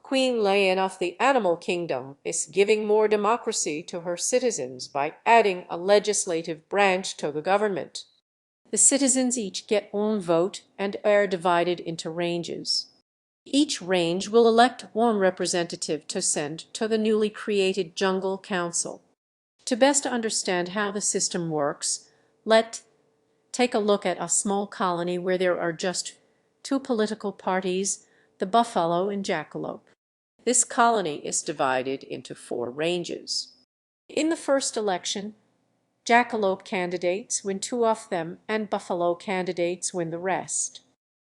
Queen Lion of the Animal Kingdom is giving more democracy to her citizens by adding a legislative branch to the government. The citizens each get one vote and are divided into ranges. Each range will elect one representative to send to the newly created Jungle Council. To best understand how the system works, let's take a look at a small colony where there are just two political parties, the buffalo and jackalope. This colony is divided into 4 ranges. In the first election, jackalope candidates win 2 of them and buffalo candidates win the rest.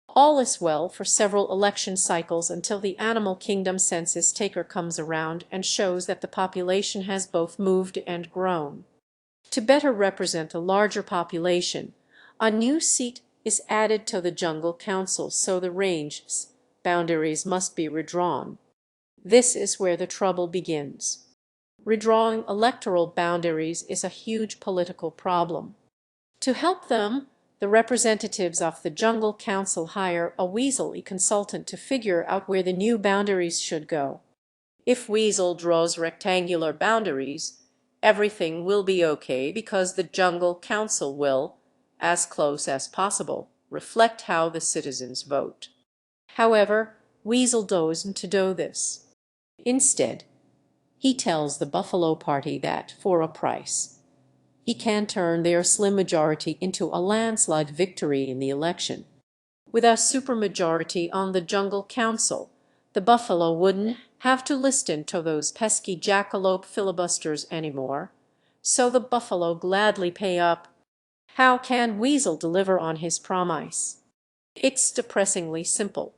All is well for several election cycles until the animal kingdom census taker comes around and shows that the population has both moved and grown. To better represent a larger population, a new seat is added to the Jungle Council, so the range's boundaries must be redrawn. This is where the trouble begins. Redrawing electoral boundaries is a huge political problem. To help them, the representatives of the Jungle Council hire a Weasel consultant to figure out where the new boundaries should go. If Weasel draws rectangular boundaries, everything will be okay because the Jungle Council will, as close as possible, reflect how the citizens vote. However, Weasel doesn't do this. Instead, he tells the Buffalo Party that, for a price, he can turn their slim majority into a landslide victory in the election. With a supermajority on the Jungle Council, the Buffalo wouldn't have to listen to those pesky jackalope filibusters anymore, so the Buffalo gladly pay up. How can Weasel deliver on his promise? It's depressingly simple.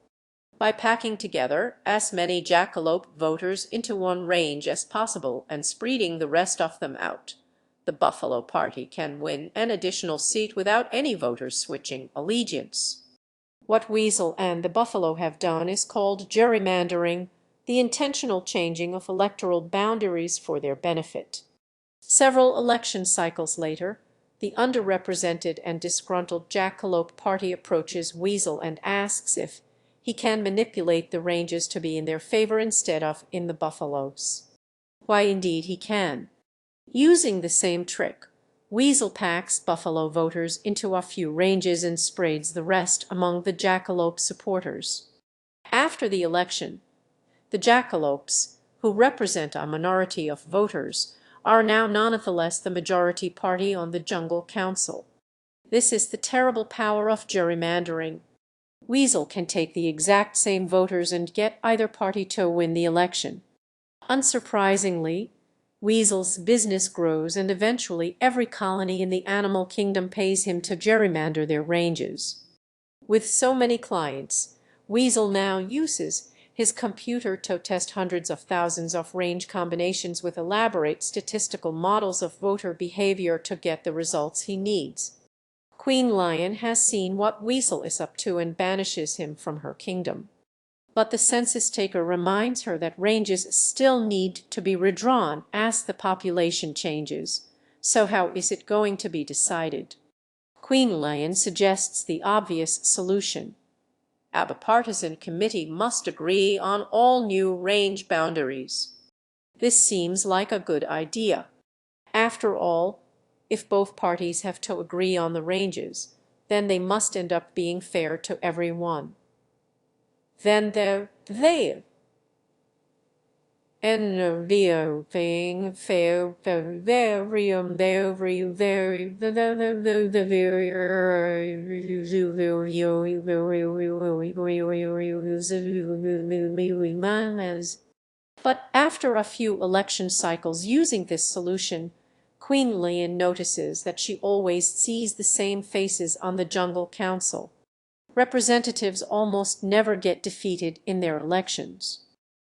By packing together as many jackalope voters into one range as possible and spreading the rest of them out, the Buffalo Party can win an additional seat without any voters switching allegiance. What Weasel and the Buffalo have done is called gerrymandering, the intentional changing of electoral boundaries for their benefit. Several election cycles later, the underrepresented and disgruntled jackalope party approaches Weasel and asks if he can manipulate the ranges to be in their favor instead of in the Buffalo's. Why, indeed he can. Using the same trick, Weasel packs Buffalo voters into a few ranges and spreads the rest among the jackalope supporters. After the election, the jackalopes, who represent a minority of voters, are now nonetheless the majority party on the Jungle Council. This is the terrible power of gerrymandering. Weasel can take the exact same voters and get either party to win the election. Unsurprisingly, Weasel's business grows and eventually every colony in the animal kingdom pays him to gerrymander their ranges. With so many clients, Weasel now uses his computer to test hundreds of thousands of range combinations with elaborate statistical models of voter behavior to get the results he needs. Queen Lion has seen what Weasel is up to and banishes him from her kingdom. But the census taker reminds her that ranges still need to be redrawn as the population changes. So how is it going to be decided? Queen Lion suggests the obvious solution. A bipartisan committee must agree on all new range boundaries. This seems like a good idea. After all, if both parties have to agree on the ranges, then they must end up being fair to everyone. Then they're there. And being fair, But after a few election cycles using this solution, Queen Lion notices that she always sees the same faces on the Jungle Council. Representatives almost never get defeated in their elections.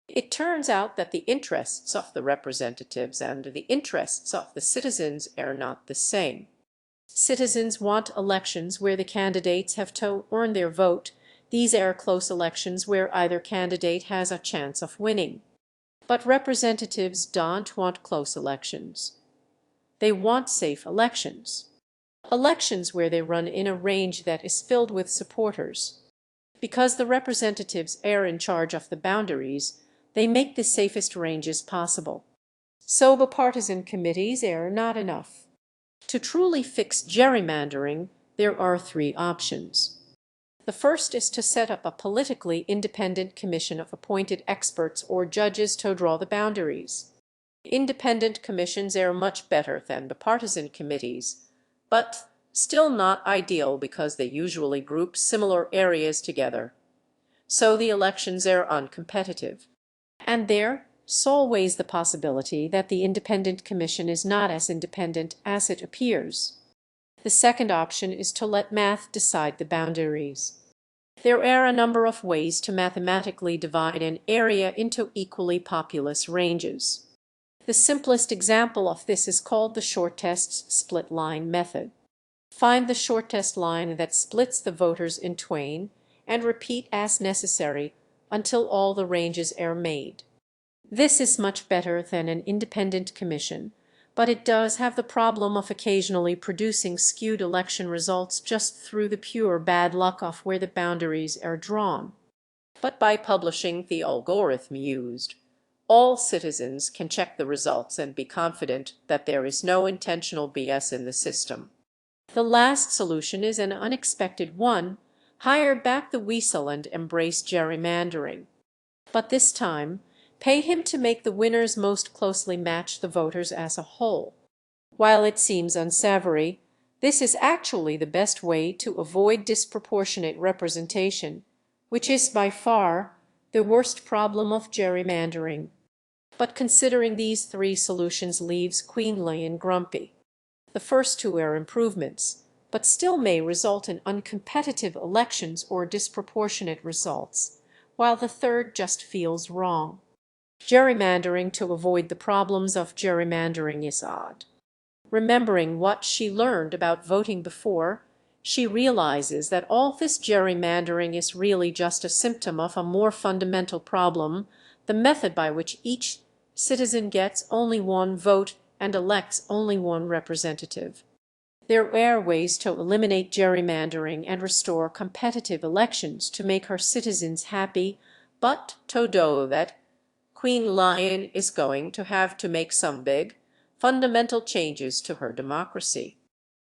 It turns out that the interests of the representatives and the interests of the citizens are not the same. Citizens want elections where the candidates have to earn their vote. These are close elections where either candidate has a chance of winning. But representatives don't want close elections. They want safe elections. Elections where they run in a range that is filled with supporters. Because the representatives are in charge of the boundaries, They make the safest ranges possible. So bipartisan committees are not enough. To truly fix gerrymandering, there are three options. The first is to set up a politically independent commission of appointed experts or judges to draw the boundaries. Independent commissions are much better than bipartisan committees, but still not ideal because they usually group similar areas together. So the elections are uncompetitive. And there's always the possibility that the independent commission is not as independent as it appears. The second option is to let math decide the boundaries. There are a number of ways to mathematically divide an area into equally populous ranges. The simplest example of this is called the shortest split line method. Find the shortest line that splits the voters in twain and repeat as necessary until all the ranges are made. This is much better than an independent commission, but it does have the problem of occasionally producing skewed election results just through the pure bad luck of where the boundaries are drawn. But by publishing the algorithm used, all citizens can check the results and be confident that there is no intentional BS in the system. The last solution is an unexpected one: hire back the weasel and embrace gerrymandering. But this time, pay him to make the winners most closely match the voters as a whole. While it seems unsavory, this is actually the best way to avoid disproportionate representation, which is by far the worst problem of gerrymandering. But considering these three solutions leaves Queenly and Grumpy. The first two are improvements, but still may result in uncompetitive elections or disproportionate results, while the third just feels wrong. Gerrymandering to avoid the problems of gerrymandering is odd. Remembering what she learned about voting before, she realizes that all this gerrymandering is really just a symptom of a more fundamental problem: the method by which each citizen gets only one vote and elects only one representative. There are ways to eliminate gerrymandering and restore competitive elections to make her citizens happy, but to do that, Queen Lion is going to have to make some big, fundamental changes to her democracy.